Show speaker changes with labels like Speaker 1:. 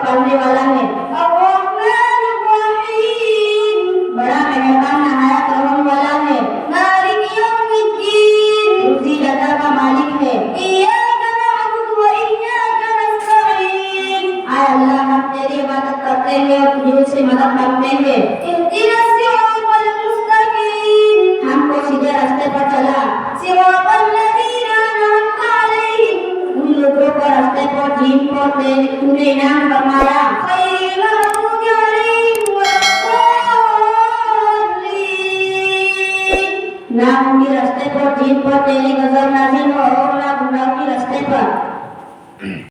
Speaker 1: पालने वाला है। बड़ा मेहरबान नहायत रहम वाला है। रुज़ी दाता का मालिक है। आय अल्लाह, हम तेरी इबादत करते हैं और तुझे से मदद मांगते हैं। हमको सीधे रास्ते पर चला, उन लोगों को रास्ते पर जिन को तूने इनाम फरमाया, ना उनके रास्ते पर जिन पर तेरी गजब नाज़िल हो और ना गुमराह के रास्ते पर।